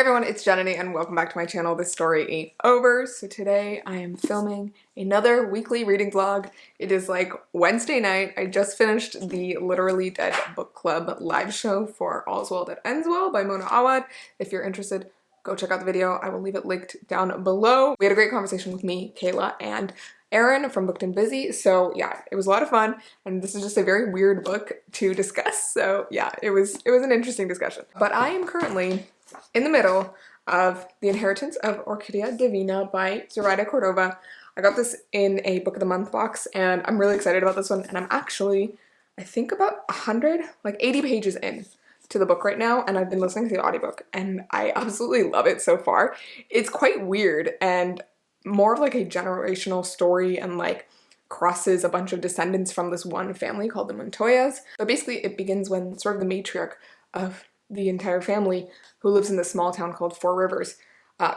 everyone, it's Jananie and welcome back to my channel, This Story Ain't Over. So today I am filming another weekly reading vlog. It is like Wednesday night. I just finished the Literally Dead Book Club live show for All's Well That Ends Well by Mona Awad. If you're interested, go check out the video. I will leave it linked down below. We had a great conversation with me, Kayla, and Erin from Booked and Busy. So yeah, it was a lot of fun, and this is just a very weird book to discuss. So yeah, it was an interesting discussion. But I am currently in the middle of The Inheritance of Arcadia Divina by Zoraida Cordova. I got this in a Book of the Month box, and I'm really excited about this one. And I'm actually, I think about 80 pages in to the book right now, and I've been listening to the audiobook, and I absolutely love it so far. It's quite weird and more of like a generational story, and like crosses a bunch of descendants from this one family called the Montoyas. But basically it begins when sort of the matriarch of the entire family, who lives in this small town called Four Rivers,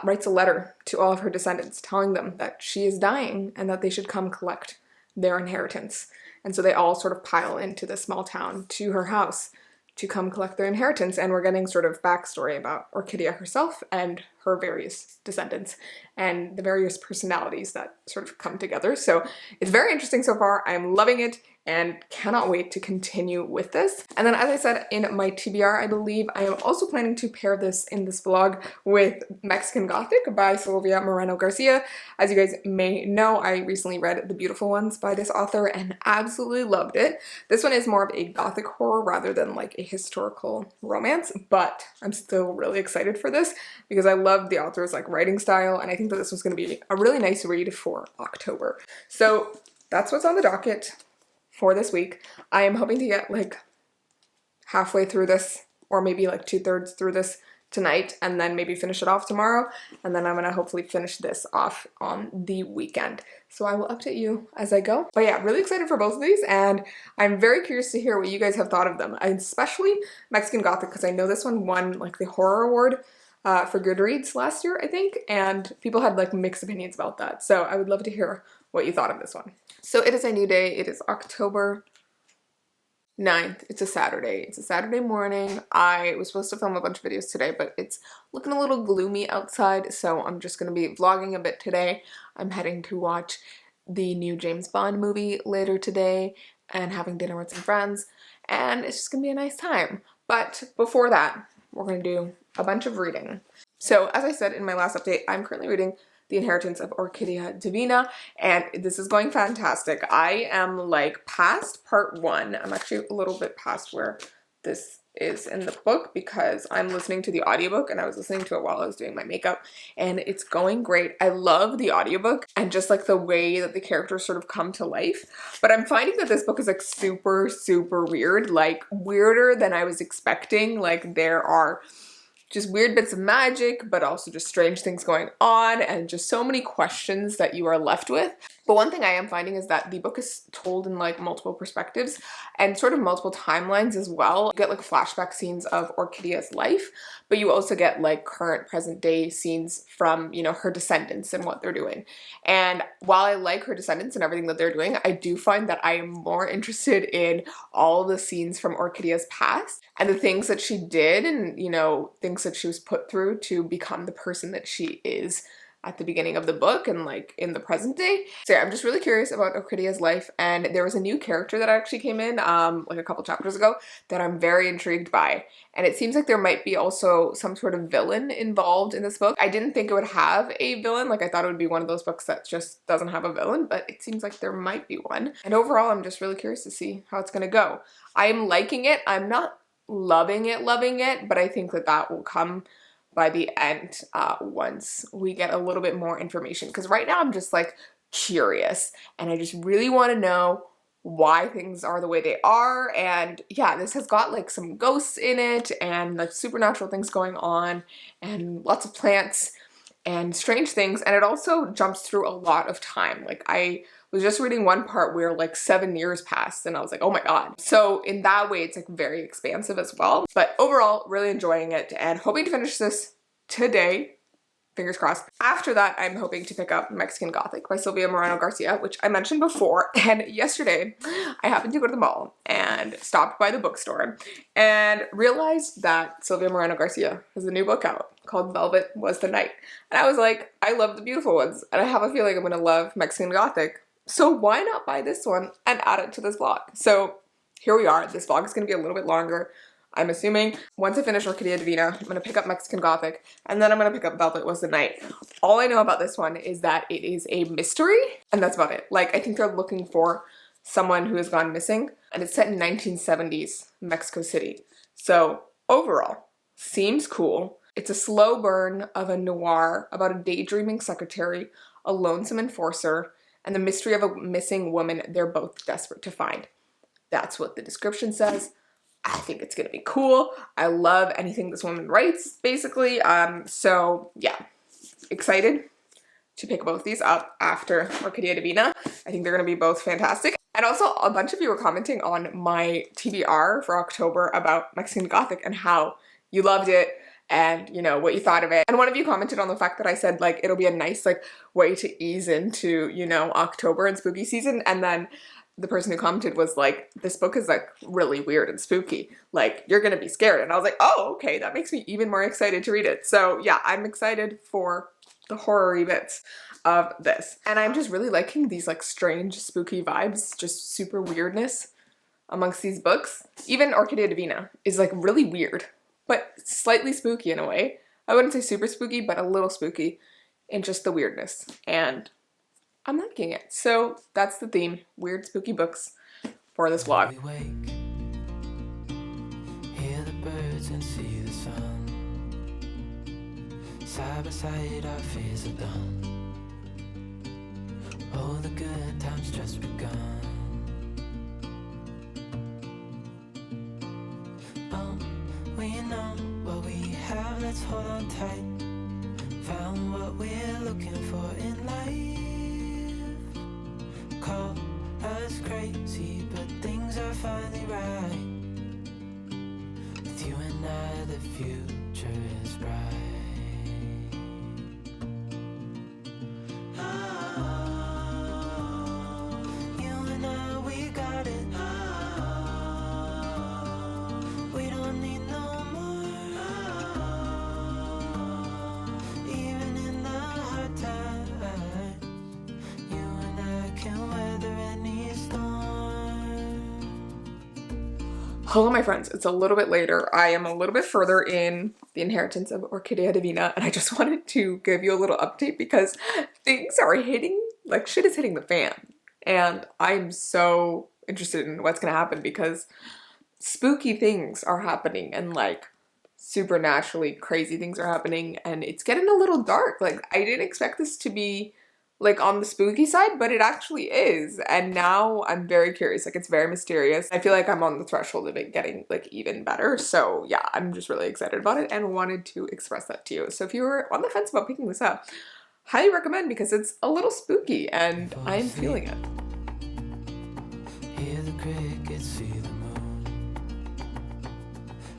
writes a letter to all of her descendants telling them that she is dying and that they should come collect their inheritance. And so they all sort of pile into this small town to her house to come collect their inheritance, and we're getting sort of backstory about Orquidea herself and her various descendants and the various personalities that sort of come together. So it's very interesting so far. I'm loving it and cannot wait to continue with this. And then, as I said in my TBR, I believe I am also planning to pair this in this vlog with Mexican Gothic by Silvia Moreno-Garcia. As you guys may know, I recently read The Beautiful Ones by this author and absolutely loved it. This one is more of a Gothic horror rather than like a historical romance, but I'm still really excited for this because I love the author's like writing style, and I think that this was going to be a really nice read for October. So that's what's on the docket for this week. I am hoping to get like halfway through this, or maybe like 2/3 through this tonight, and then maybe finish it off tomorrow, and then I'm gonna hopefully finish this off on the weekend. So I will update you as I go. But yeah, really excited for both of these, and I'm very curious to hear what you guys have thought of them, especially Mexican Gothic, because I know this one won like the horror award for Goodreads last year, I think, and people had like mixed opinions about that. So I would love to hear what you thought of this one. So it is a new day. It is October 9th. It's a Saturday. It's a Saturday morning. I was supposed to film a bunch of videos today, but it's looking a little gloomy outside, so I'm just going to be vlogging a bit today. I'm heading to watch the new James Bond movie later today and having dinner with some friends, and it's just going to be a nice time. But before that, we're going to do a bunch of reading. So as I said in my last update, I'm currently reading The Inheritance of Arcadia Divina, and this is going fantastic. I am like past part 1. I'm actually a little bit past where this is in the book because I'm listening to the audiobook, and I was listening to it while I was doing my makeup, and it's going great. I love the audiobook and just like the way that the characters sort of come to life. But I'm finding that this book is like super, super weird, like weirder than I was expecting. Like there are just weird bits of magic, but also just strange things going on, and just so many questions that you are left with. But one thing I am finding is that the book is told in like multiple perspectives and sort of multiple timelines as well. You get like flashback scenes of Orquidea's life, but you also get like current present day scenes from, you know, her descendants and what they're doing. And while I like her descendants and everything that they're doing, I do find that I am more interested in all the scenes from Orquidea's past and the things that she did, and, you know, things that she was put through to become the person that she is at the beginning of the book and like in the present day. So yeah, I'm just really curious about Orquidea's life, and there was a new character that actually came in like a couple chapters ago that I'm very intrigued by, and it seems like there might be also some sort of villain involved in this book. I didn't think it would have a villain. Like I thought it would be one of those books that just doesn't have a villain, but it seems like there might be one. And overall, I'm just really curious to see how it's gonna go. I am liking it. I'm not loving it, but I think that that will come by the end once we get a little bit more information, because right now I'm just like curious and I just really want to know why things are the way they are. And yeah, this has got like some ghosts in it and like supernatural things going on and lots of plants and strange things, and it also jumps through a lot of time. Like I was just reading one part where like 7 years passed, and I was like, oh my god. So in that way, it's like very expansive as well. But overall, really enjoying it and hoping to finish this today. Fingers crossed. After that, I'm hoping to pick up Mexican Gothic by Silvia Moreno-Garcia, which I mentioned before. And yesterday, I happened to go to the mall and stopped by the bookstore and realized that Silvia Moreno-Garcia has a new book out. called Velvet Was the Night. And I was like, I love the beautiful ones, and I have a feeling I'm gonna love Mexican Gothic. So why not buy this one and add it to this vlog? So here we are. This vlog is gonna be a little bit longer, I'm assuming. Once I finish Arcadia Divina, I'm gonna pick up Mexican Gothic, and then I'm gonna pick up Velvet Was the Night. All I know about this one is that it is a mystery, and that's about it. Like, I think they're looking for someone who has gone missing, and it's set in 1970s Mexico City. So overall, seems cool. It's a slow burn of a noir about a daydreaming secretary, a lonesome enforcer, and the mystery of a missing woman they're both desperate to find. That's what the description says. I think it's gonna be cool. I love anything this woman writes, basically. So yeah, excited to pick both these up after Arcadia Divina. I think they're gonna be both fantastic. And also, a bunch of you were commenting on my TBR for October about Mexican Gothic and how you loved it and, you know, what you thought of it. And one of you commented on the fact that I said, like, it'll be a nice, like, way to ease into, you know, October and spooky season. And then the person who commented was like, this book is, like, really weird and spooky. Like, you're gonna be scared. And I was like, oh, okay, that makes me even more excited to read it. So, yeah, I'm excited for the horror-y bits of this. And I'm just really liking these, like, strange, spooky vibes, just super weirdness amongst these books. Even Orquidea Divina is, like, really weird, but slightly spooky in a way. I wouldn't say super spooky, but a little spooky in just the weirdness. And I'm liking it. So that's the theme, weird, spooky books for this vlog. We wake, hear the birds and see the sun. Side by side our fears are done. Oh, the good times just begun. We know what we have, let's hold on tight. Found what we're looking for in life. Call us crazy, but things are finally right. With you and I, the future is bright. Hello my friends, it's a little bit later. I am a little bit further in The Inheritance of Orquidea Divina, and I just wanted to give you a little update because things are hitting, like shit is hitting the fan. And I'm so interested in what's gonna happen because spooky things are happening and like supernaturally crazy things are happening, and it's getting a little dark. Like, I didn't expect this to be like on the spooky side, but it actually is. And now I'm very curious. Like, it's very mysterious. I feel like I'm on the threshold of it getting like even better. So yeah, I'm just really excited about it and wanted to express that to you. So if you were on the fence about picking this up, highly recommend because it's a little spooky and I'm feeling it. Hear the crickets, see the moon.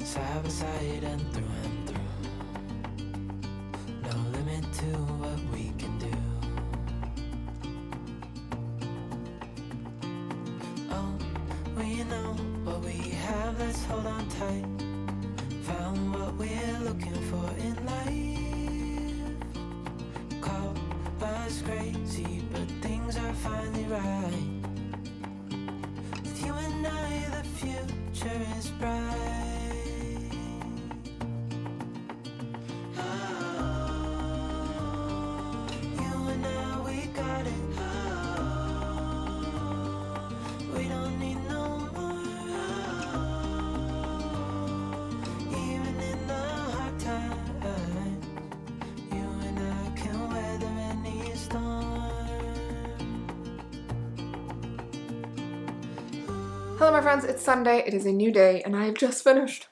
Side by side and through. No limit to what we can do. We know what we have, let's hold on tight. Found what we're looking for in life. Call us crazy, but things are finally right. With you and I, the future is bright. You and I, we got it. We don't need no. Hello my friends, it's Sunday, it is a new day, and I have just finished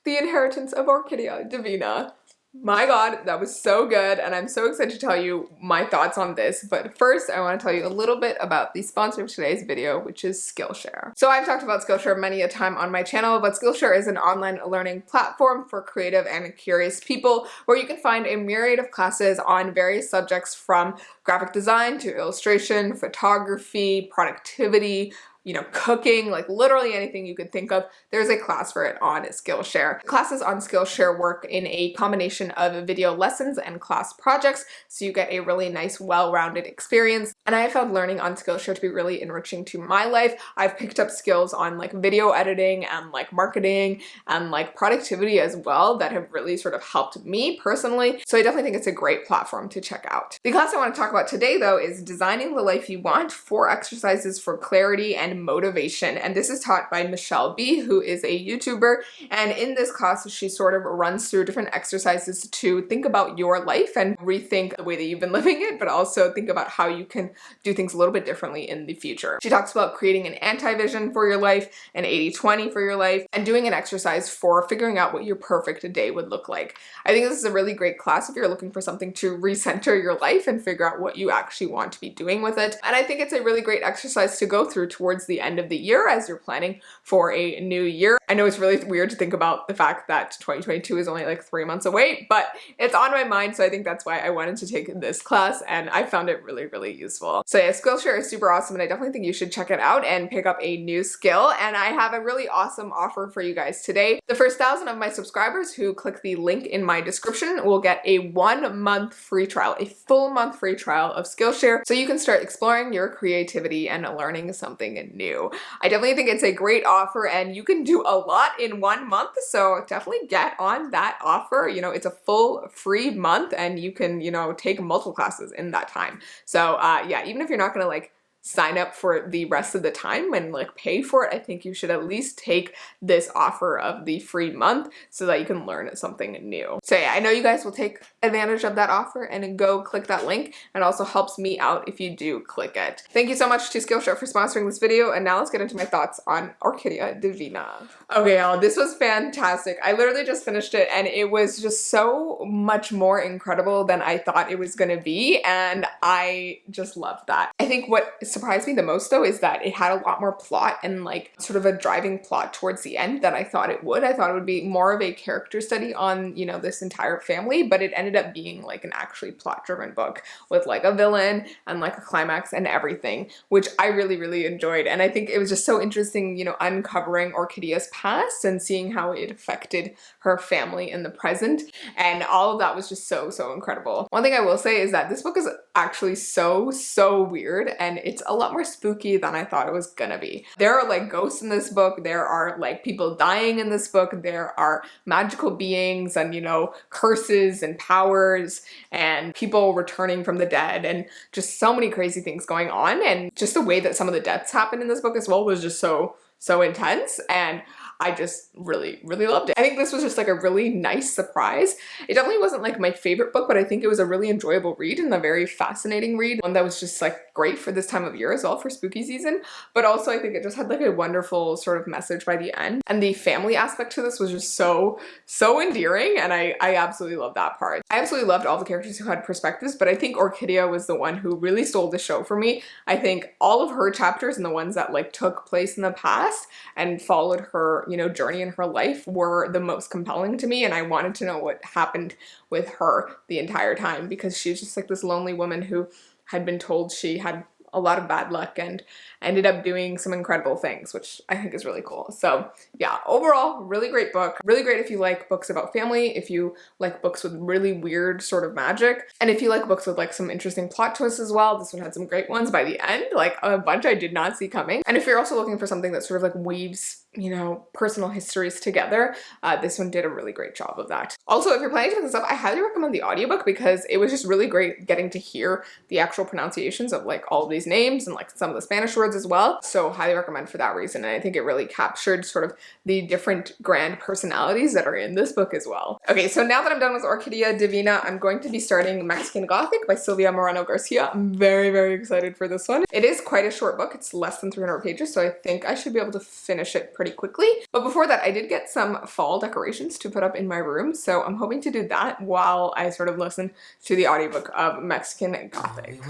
The Inheritance of Orquidea Divina. My god, that was so good, and I'm so excited to tell you my thoughts on this, but first I want to tell you a little bit about the sponsor of today's video, which is Skillshare. So I've talked about Skillshare many a time on my channel, but Skillshare is an online learning platform for creative and curious people where you can find a myriad of classes on various subjects from graphic design to illustration, photography, productivity, you know, cooking, like literally anything you could think of, there's a class for it on Skillshare. Classes on Skillshare work in a combination of video lessons and class projects, so you get a really nice, well-rounded experience. And I have found learning on Skillshare to be really enriching to my life. I've picked up skills on like video editing and like marketing and like productivity as well that have really sort of helped me personally. So I definitely think it's a great platform to check out. The class I want to talk about today though is Designing the Life You Want, 4 exercises for clarity and motivation. And this is taught by Michelle B, who is a YouTuber. And in this class, she sort of runs through different exercises to think about your life and rethink the way that you've been living it, but also think about how you can do things a little bit differently in the future. She talks about creating an anti-vision for your life, an 80-20 for your life, and doing an exercise for figuring out what your perfect day would look like. I think this is a really great class if you're looking for something to recenter your life and figure out what you actually want to be doing with it. And I think it's a really great exercise to go through towards the end of the year as you're planning for a new year. I know it's really weird to think about the fact that 2022 is only like 3 months away, but it's on my mind, so I think that's why I wanted to take this class, and I found it really, really useful. So yeah, Skillshare is super awesome, and I definitely think you should check it out and pick up a new skill. And I have a really awesome offer for you guys today. The first 1,000 of my subscribers who click the link in my description will get a 1-month free trial, a full month free trial of Skillshare, so you can start exploring your creativity and learning something new. I definitely think it's a great offer, and you can do a lot in 1 month, so definitely get on that offer. You know, it's a full free month, and you can, you know, take multiple classes in that time. So yeah, even if you're not gonna like sign up for the rest of the time and like pay for it, I think you should at least take this offer of the free month so that you can learn something new. So yeah, I know you guys will take advantage of that offer and go click that link. It also helps me out if you do click it. Thank you so much to Skillshare for sponsoring this video, and now let's get into my thoughts on Arcadia Divina. Okay, y'all, this was fantastic. I literally just finished it, and it was just so much more incredible than I thought it was gonna be, and I just loved that. I think what surprised me the most though is that it had a lot more plot and like sort of a driving plot towards the end than I thought it would. I thought it would be more of a character study on, you know, this entire family, but it ended up being like an actually plot-driven book with like a villain and like a climax and everything, which I really, really enjoyed. And I think it was just so interesting, you know, uncovering Orquidea's past and seeing how it affected her family in the present. And all of that was just so, so incredible. One thing I will say is that this book is actually so, so weird, and it's a lot more spooky than I thought it was gonna be. There are like ghosts in this book, there are like people dying in this book, there are magical beings and, you know, curses and powers and people returning from the dead, and just so many crazy things going on. And just the way that some of the deaths happen in this book as well was just so intense, and I just really, really loved it. I think this was just like a really nice surprise. It definitely wasn't like my favorite book, but I think it was a really enjoyable read and a very fascinating read. One that was just like great for this time of year as well, for spooky season. But also I think it just had like a wonderful sort of message by the end. And the family aspect to this was just so, so endearing. And I absolutely loved that part. I absolutely loved all the characters who had perspectives, but I think Orquidea was the one who really stole the show for me. I think all of her chapters and the ones that like took place in the past and followed her, you know, journey in her life were the most compelling to me, and I wanted to know what happened with her the entire time, because she's just like this lonely woman who had been told she had a lot of bad luck and ended up doing some incredible things, which I think is really cool. So yeah, overall, really great book. Really great if you like books about family, if you like books with really weird sort of magic, and if you like books with like some interesting plot twists as well. This one had some great ones by the end, like a bunch I did not see coming. And if you're also looking for something that sort of like weaves, you know, personal histories together, this one did a really great job of that. Also, if you're planning to pick this up, I highly recommend the audiobook, because it was just really great getting to hear the actual pronunciations of like all of these names and like some of the Spanish words as well. So highly recommend for that reason. And I think it really captured sort of the different grand personalities that are in this book as well. Okay, so now that I'm done with Arcadia Divina, I'm going to be starting Mexican Gothic by Silvia Moreno-Garcia. I'm very, very excited for this one. It is quite a short book. It's less than 300 pages, so I think I should be able to finish it pretty quickly. But before that, I did get some fall decorations to put up in my room, so I'm hoping to do that while I sort of listen to the audiobook of Mexican Gothic.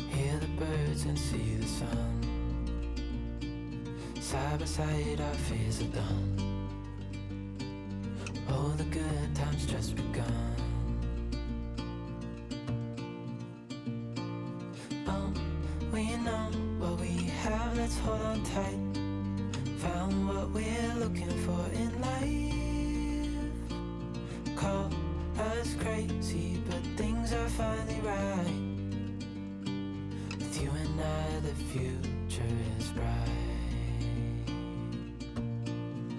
Hear the birds and see the sun. Side by side our fears are done. Oh, the good times just begun. Oh, we know what hold on tight. Found what we're looking for in life. Call us crazy, but things are finally right. With you and I, the future is bright.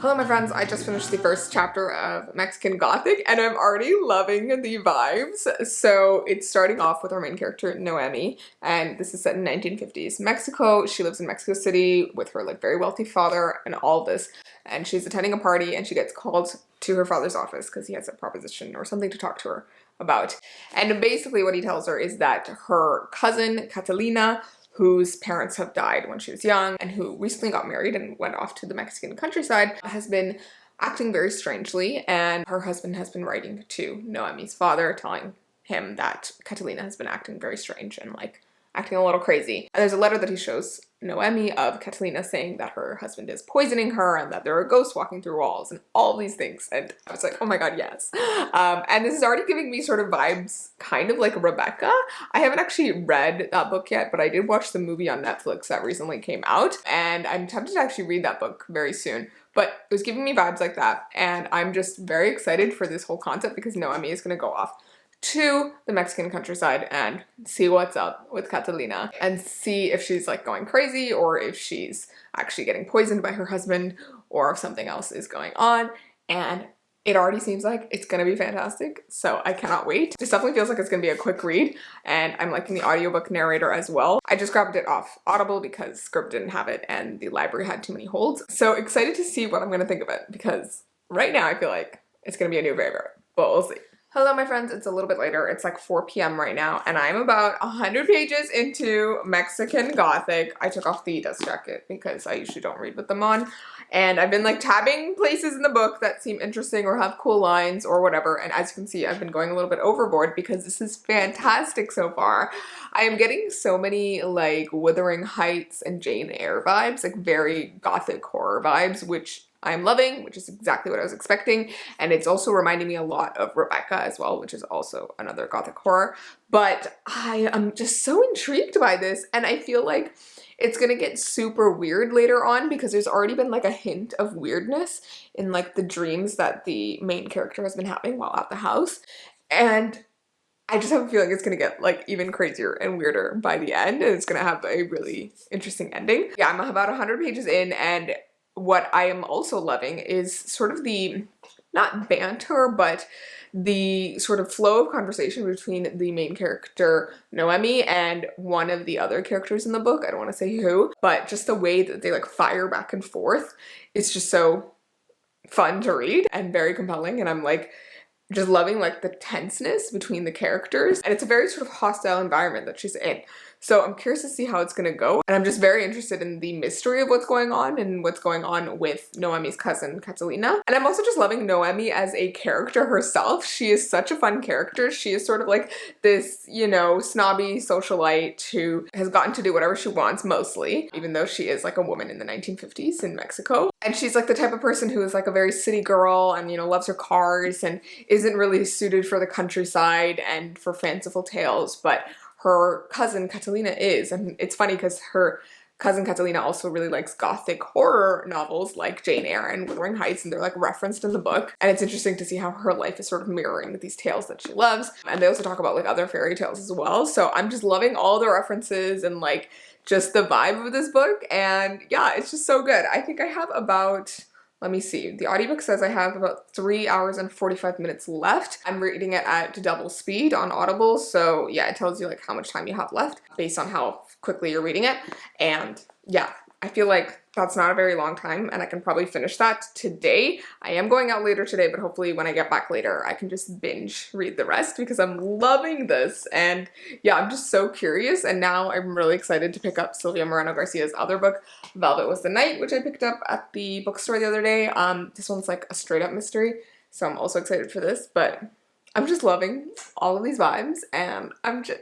Hello my friends, I just finished the first chapter of Mexican Gothic and I'm already loving the vibes. So it's starting off with our main character, Noemi, and this is set in 1950s Mexico. She lives in Mexico City with her like very wealthy father and all this, and she's attending a party and she gets called to her father's office because he has a proposition or something to talk to her about. And basically what he tells her is that her cousin, Catalina, whose parents have died when she was young and who recently got married and went off to the Mexican countryside, has been acting very strangely, and her husband has been writing to Noemi's father telling him that Catalina has been acting very strange and like acting a little crazy. And there's a letter that he shows Noemi of Catalina saying that her husband is poisoning her and that there are ghosts walking through walls and all these things. And I was like, oh my god, yes. And this is already giving me sort of vibes kind of like Rebecca. I haven't actually read that book yet, but I did watch the movie on Netflix that recently came out, and I'm tempted to actually read that book very soon. But it was giving me vibes like that, and I'm just very excited for this whole concept because Noemi is going to go off to the Mexican countryside and see what's up with Catalina and see if she's like going crazy or if she's actually getting poisoned by her husband or if something else is going on. And it already seems like it's gonna be fantastic, so I cannot wait. This definitely feels like it's gonna be a quick read, and I'm liking the audiobook narrator as well. I just grabbed it off Audible because Scribd didn't have it and the library had too many holds. So excited to see what I'm gonna think of it because right now I feel like it's gonna be a new favorite, but we'll see. Hello my friends, it's a little bit later, it's like 4 p.m. right now, and I'm about 100 pages into Mexican Gothic. I took off the dust jacket because I usually don't read with them on, and I've been like tabbing places in the book that seem interesting or have cool lines or whatever, and as you can see, I've been going a little bit overboard because this is fantastic so far. I am getting so many like Wuthering Heights and Jane Eyre vibes, like very Gothic horror vibes, which I'm loving, which is exactly what I was expecting. And it's also reminding me a lot of Rebecca as well, which is also another Gothic horror. But I am just so intrigued by this, and I feel like it's gonna get super weird later on because there's already been like a hint of weirdness in like the dreams that the main character has been having while at the house. And I just have a feeling it's gonna get like even crazier and weirder by the end, and it's gonna have a really interesting ending. Yeah, I'm about 100 pages in, and what I am also loving is sort of the, not banter, but the sort of flow of conversation between the main character, Noemi, and one of the other characters in the book. I don't want to say who, but just the way that they like fire back and forth. It's just so fun to read and very compelling, and I'm like just loving like the tenseness between the characters, and it's a very sort of hostile environment that she's in. So I'm curious to see how it's gonna go, and I'm just very interested in the mystery of what's going on and what's going on with Noemi's cousin, Catalina. And I'm also just loving Noemi as a character herself. She is such a fun character. She is sort of like this, you know, snobby socialite who has gotten to do whatever she wants mostly, even though she is like a woman in the 1950s in Mexico. And she's like the type of person who is like a very city girl and, you know, loves her cars and isn't really suited for the countryside and for fanciful tales, but her cousin Catalina is. And it's funny because her cousin Catalina also really likes Gothic horror novels like Jane Eyre and Wuthering Heights, and they're like referenced in the book. And it's interesting to see how her life is sort of mirroring these tales that she loves. And they also talk about like other fairy tales as well. So I'm just loving all the references and like just the vibe of this book. And yeah, it's just so good. I think I have about, let me see, the audiobook says I have about 3 hours and 45 minutes left. I'm reading it at double speed on Audible, so yeah, it tells you like how much time you have left based on how quickly you're reading it. And yeah, I feel like that's not a very long time, and I can probably finish that today. I am going out later today, but hopefully when I get back later, I can just binge read the rest because I'm loving this. And yeah, I'm just so curious, and now I'm really excited to pick up Silvia Moreno-Garcia's other book, Velvet Was the Night, which I picked up at the bookstore the other day. This one's like a straight up mystery, so I'm also excited for this, but I'm just loving all of these vibes, and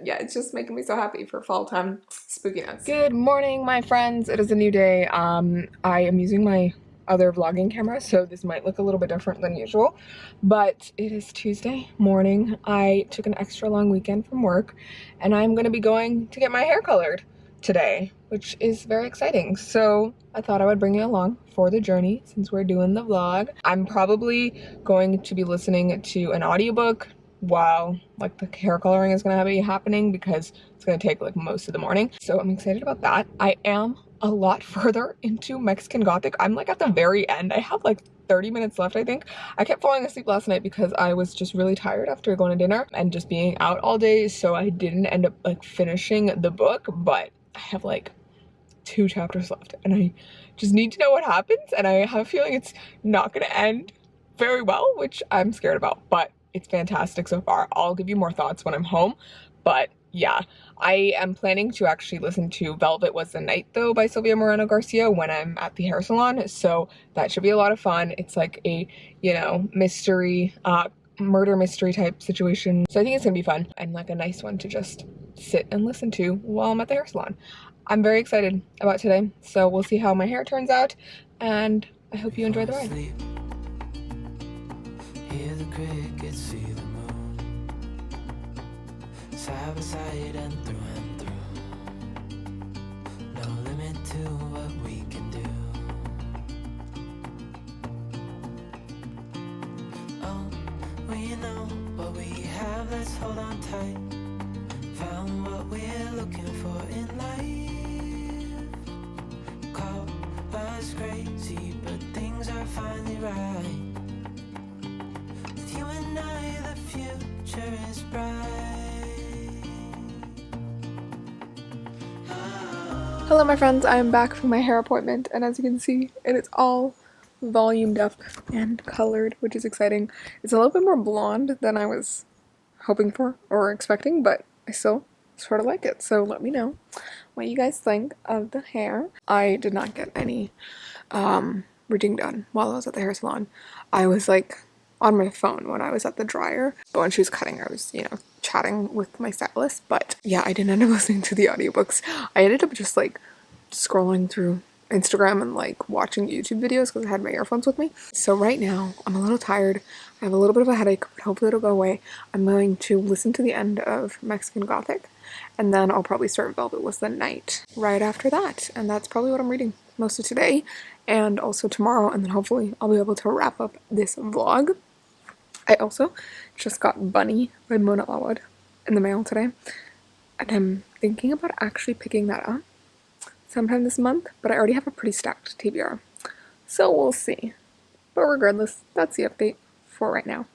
yeah, it's just making me so happy for fall time spookiness. Good morning, my friends. It is a new day. I am using my other vlogging camera, so this might look a little bit different than usual, but it is Tuesday morning. I took an extra long weekend from work, and I'm gonna be going to get my hair colored. today, which is very exciting. So I thought I would bring you along for the journey since we're doing the vlog. I'm probably going to be listening to an audiobook while like the hair coloring is gonna be happening because it's gonna take like most of the morning. So I'm excited about that. I am a lot further into Mexican Gothic. I'm like at the very end. I have like 30 minutes left, I think. I kept falling asleep last night because I was just really tired after going to dinner and just being out all day, so I didn't end up like finishing the book, but I have like 2 chapters left and I just need to know what happens, and I have a feeling it's not gonna end very well, which I'm scared about, but it's fantastic so far. I'll give you more thoughts when I'm home, but yeah, I am planning to actually listen to Velvet Was the Night though by Silvia Moreno-Garcia when I'm at the hair salon, so that should be a lot of fun. It's like a, you know, mystery, murder mystery type situation, so I think it's gonna be fun and like a nice one to just sit and listen to while I'm at the hair salon. I'm very excited about today, so we'll see how my hair turns out, and I hope you enjoy the ride. Hear the crickets, see the moon, side by side and through. No limit to what we can do. Oh, we know what we have, let's hold on tight. Found what we're looking for in life. Call us crazy, but things are finally right. With you and I, the future is bright. Hello my friends, I am back from my hair appointment, and as you can see, it is all volumed up and colored, which is exciting. It's a little bit more blonde than I was hoping for or expecting, but I still sort of like it, so let me know what you guys think of the hair. I did not get any ridging done while I was at the hair salon. I was like on my phone when I was at the dryer, but when she was cutting I was, you know, chatting with my stylist. But yeah, I didn't end up listening to the audiobooks. I ended up just like scrolling through Instagram and like watching YouTube videos because I had my earphones with me. So right now I'm a little tired. I have a little bit of a headache, but hopefully it'll go away. I'm going to listen to the end of Mexican Gothic, and then I'll probably start Velvet Was the Night right after that. And that's probably what I'm reading most of today and also tomorrow, and then hopefully I'll be able to wrap up this vlog. I also just got Bunny by Mona Awad in the mail today, and I'm thinking about actually picking that up sometime this month, but I already have a pretty stacked TBR, so we'll see. But regardless, that's the update for right now.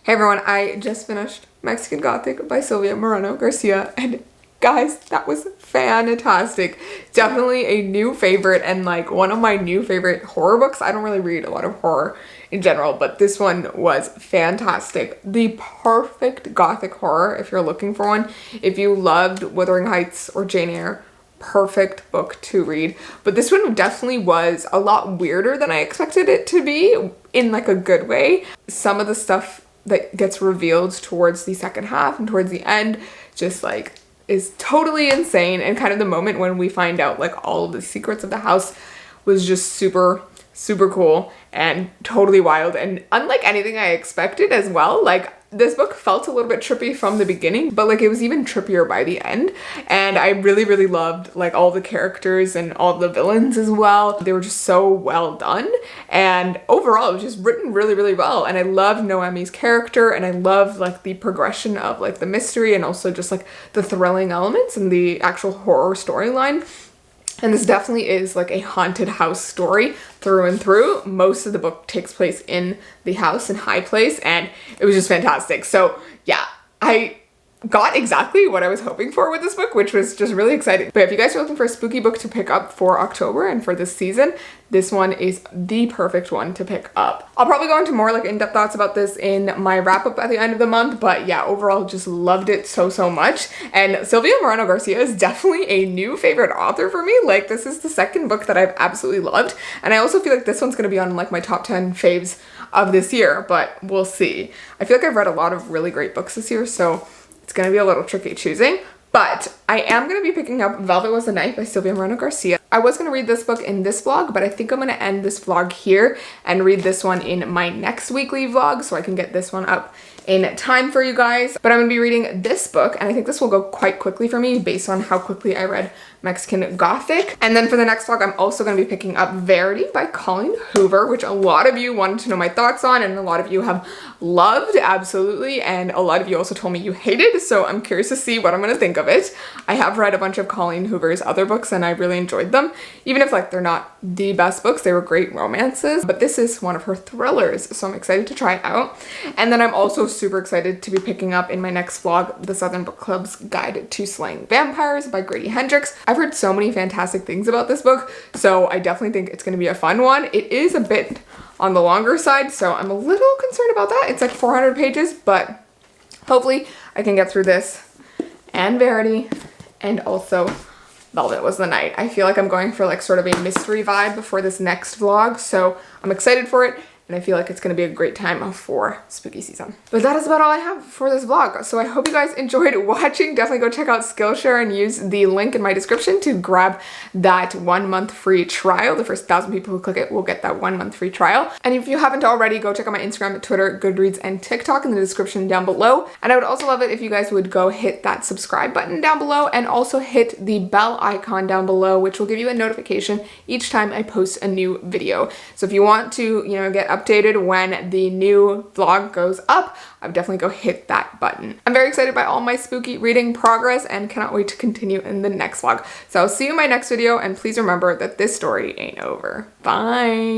Hey everyone, I just finished Mexican Gothic by Silvia Moreno-Garcia, and guys, that was fantastic. Definitely a new favorite and like one of my new favorite horror books. I don't really read a lot of horror in general, but this one was fantastic. The perfect Gothic horror if you're looking for one. If you loved Wuthering Heights or Jane Eyre, perfect book to read. But this one definitely was a lot weirder than I expected it to be, in like a good way. Some of the stuff that gets revealed towards the second half and towards the end just like is totally insane, and kind of the moment when we find out like all of the secrets of the house was just super cool and totally wild and unlike anything I expected as well. Like this book felt a little bit trippy from the beginning, but like it was even trippier by the end, and I really loved like all the characters and all the villains as well. They were just so well done, and overall it was just written really well, and I loved Noemi's character, and I loved like the progression of like the mystery and also just like the thrilling elements and the actual horror storyline. And this definitely is like a haunted house story through and through. Most of the book takes place in the house in High Place, and it was just fantastic. So yeah, I got exactly what I was hoping for with this book, which was just really exciting. But if you guys are looking for a spooky book to pick up for October and for this season, this one is the perfect one to pick up. I'll probably go into more like in-depth thoughts about this in my wrap up at the end of the month, but yeah, overall just loved it so much. And Silvia Moreno-Garcia is definitely a new favorite author for me. Like this is the second book that I've absolutely loved, and I also feel like this one's gonna be on like my top 10 faves of this year, but we'll see. I feel like I've read a lot of really great books this year, so it's gonna be a little tricky choosing, but I am gonna be picking up Velvet Was the Night by Silvia Moreno-Garcia. I was going to read this book in this vlog, but I think I'm going to end this vlog here and read this one in my next weekly vlog so I can get this one up in time for you guys. But I'm going to be reading this book, and I think this will go quite quickly for me based on how quickly I read Mexican Gothic. And then for the next vlog, I'm also going to be picking up Verity by Colleen Hoover, which a lot of you wanted to know my thoughts on, and a lot of you have loved, absolutely, and a lot of you also told me you hated, so I'm curious to see what I'm going to think of it. I have read a bunch of Colleen Hoover's other books, and I really enjoyed them. Even if like they're not the best books, they were great romances, but this is one of her thrillers, so I'm excited to try it out. And then I'm also super excited to be picking up in my next vlog the Southern Book Club's Guide to Slaying Vampires by Grady Hendrix. I've heard so many fantastic things about this book, so I definitely think it's going to be a fun one. It is a bit on the longer side, so I'm a little concerned about that. It's like 400 pages, but hopefully I can get through this and Verity and also Velvet Was the Night. I feel like I'm going for like sort of a mystery vibe before this next vlog, so I'm excited for it. And I feel like it's going to be a great time for spooky season. But that is about all I have for this vlog. So I hope you guys enjoyed watching. Definitely go check out Skillshare and use the link in my description to grab that 1 month free trial. The first 1,000 people who click it will get that 1 month free trial. And if you haven't already, go check out my Instagram, Twitter, Goodreads, and TikTok in the description down below. And I would also love it if you guys would go hit that subscribe button down below and also hit the bell icon down below, which will give you a notification each time I post a new video. So if you want to, get updated when the new vlog goes up, I would definitely go hit that button. I'm very excited by all my spooky reading progress and cannot wait to continue in the next vlog. So I'll see you in my next video, and please remember that this story ain't over. Bye!